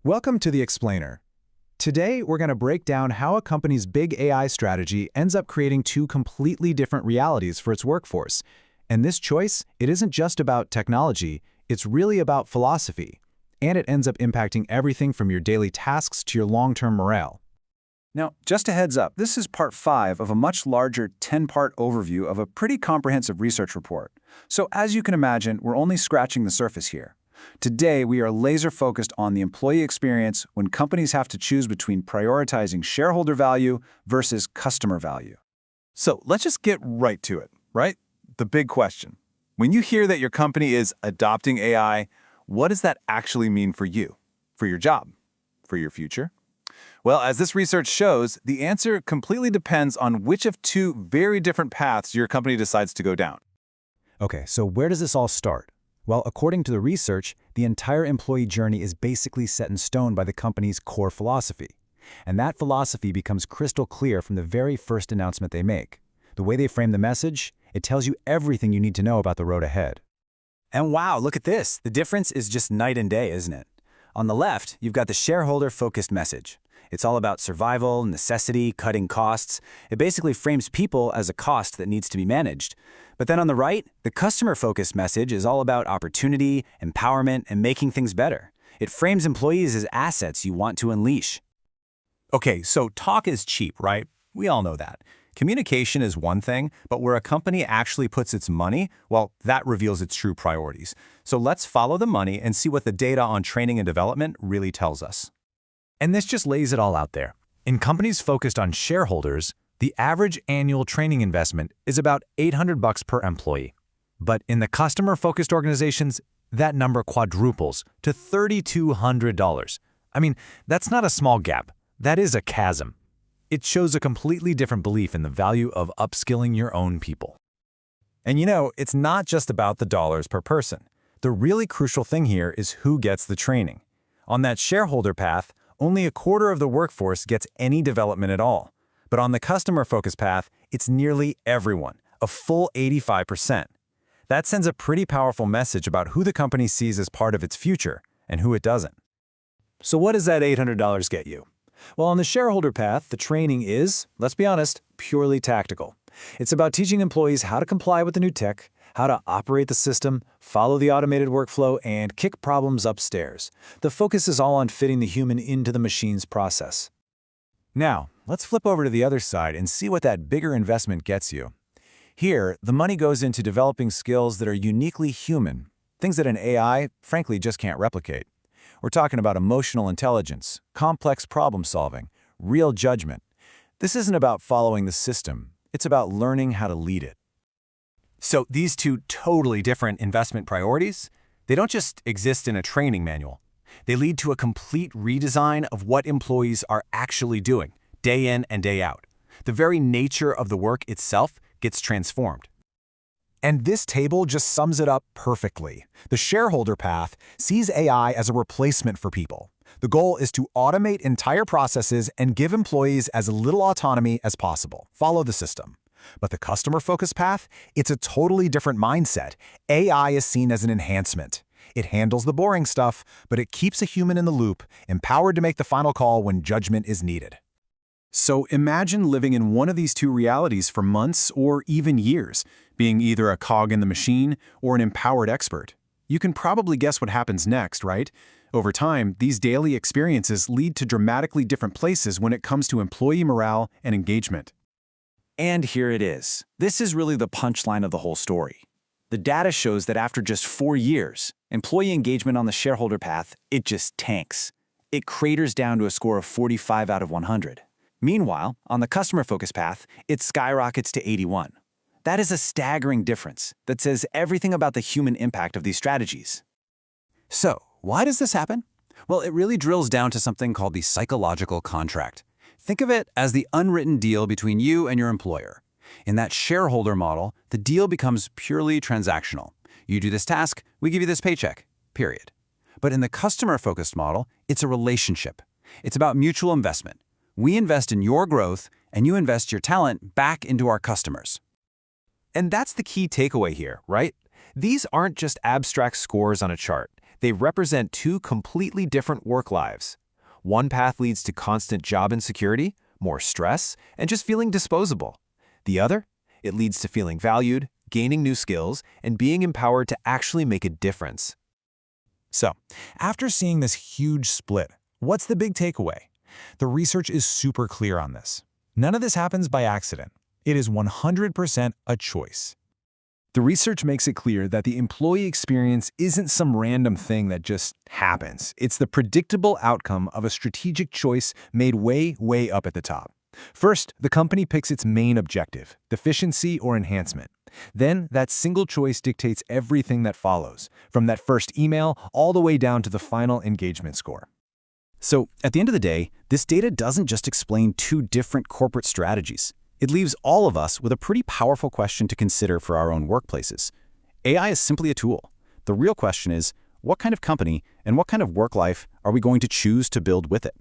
Welcome to The Explainer. Today, we're going to break down how a company's big AI strategy ends up creating two completely different realities for its workforce. And this choice, it isn't just about technology, it's really about philosophy. And it ends up impacting everything from your daily tasks to your long-term morale. Now, just a heads up, this is part 5 of a much larger 10-part overview of a pretty comprehensive research report. So as you can imagine, we're only scratching the surface here. Today, we are laser-focused on the employee experience when companies have to choose between prioritizing shareholder value versus customer value. So let's just get right to it, right? The big question. When you hear that your company is adopting AI, what does that actually mean for you, for your job, for your future? Well, as this research shows, the answer completely depends on which of two very different paths your company decides to go down. Okay, so where does this all start? Well, according to the research, the entire employee journey is basically set in stone by the company's core philosophy. And that philosophy becomes crystal clear from the very first announcement they make. The way they frame the message, it tells you everything you need to know about the road ahead. And wow, look at this. The difference is just night and day, isn't it? On the left, you've got the shareholder-focused message. It's all about survival, necessity, cutting costs. It basically frames people as a cost that needs to be managed. But then on the right, the customer-focused message is all about opportunity, empowerment, and making things better. It frames employees as assets you want to unleash. Okay, so talk is cheap, right? We all know that. Communication is one thing, but where a company actually puts its money, well, that reveals its true priorities. So let's follow the money and see what the data on training and development really tells us. And this just lays it all out there. In companies focused on shareholders, the average annual training investment is about $800 per employee. But in the customer-focused organizations, that number quadruples to $3,200. I mean, that's not a small gap. That is a chasm. It shows a completely different belief in the value of upskilling your own people. And you know, it's not just about the dollars per person. The really crucial thing here is who gets the training. On that shareholder path, only a quarter of the workforce gets any development at all. But on the customer-focused path, it's nearly everyone, a full 85%. That sends a pretty powerful message about who the company sees as part of its future and who it doesn't. So what does that $800 get you? Well, on the shareholder path, the training is, let's be honest, purely tactical. It's about teaching employees how to comply with the new tech, how to operate the system, follow the automated workflow, and kick problems upstairs. The focus is all on fitting the human into the machine's process. Now, let's flip over to the other side and see what that bigger investment gets you. Here, the money goes into developing skills that are uniquely human, things that an AI, frankly, just can't replicate. We're talking about emotional intelligence, complex problem solving, real judgment. This isn't about following the system. It's about learning how to lead it. So these two totally different investment priorities, they don't just exist in a training manual. They lead to a complete redesign of what employees are actually doing, day in and day out. The very nature of the work itself gets transformed. And this table just sums it up perfectly. The shareholder path sees AI as a replacement for people. The goal is to automate entire processes and give employees as little autonomy as possible. Follow the system. But the customer-focused path, it's a totally different mindset. AI is seen as an enhancement. It handles the boring stuff, but it keeps a human in the loop, empowered to make the final call when judgment is needed. So imagine living in one of these two realities for months or even years, being either a cog in the machine or an empowered expert. You can probably guess what happens next, right? Over time, these daily experiences lead to dramatically different places when it comes to employee morale and engagement. And here it is. This is really the punchline of the whole story. The data shows that after just 4 years, employee engagement on the shareholder path, it just tanks. It craters down to a score of 45 out of 100. Meanwhile, on the customer-focused path, it skyrockets to 81. That is a staggering difference that says everything about the human impact of these strategies. So, why does this happen? Well, it really drills down to something called the psychological contract. Think of it as the unwritten deal between you and your employer. In that shareholder model, the deal becomes purely transactional. You do this task, we give you this paycheck, period. But in the customer-focused model, it's a relationship. It's about mutual investment. We invest in your growth, and you invest your talent back into our customers. And that's the key takeaway here, right? These aren't just abstract scores on a chart. They represent two completely different work lives. One path leads to constant job insecurity, more stress, and just feeling disposable. The other? It leads to feeling valued, gaining new skills, and being empowered to actually make a difference. So, after seeing this huge split, what's the big takeaway? The research is super clear on this. None of this happens by accident. It is 100% a choice. The research makes it clear that the employee experience isn't some random thing that just happens. It's the predictable outcome of a strategic choice made way, way up at the top. First, the company picks its main objective, efficiency or enhancement. Then, that single choice dictates everything that follows, from that first email all the way down to the final engagement score. So, at the end of the day, this data doesn't just explain two different corporate strategies. It leaves all of us with a pretty powerful question to consider for our own workplaces. AI is simply a tool. The real question is, what kind of company and what kind of work life are we going to choose to build with it?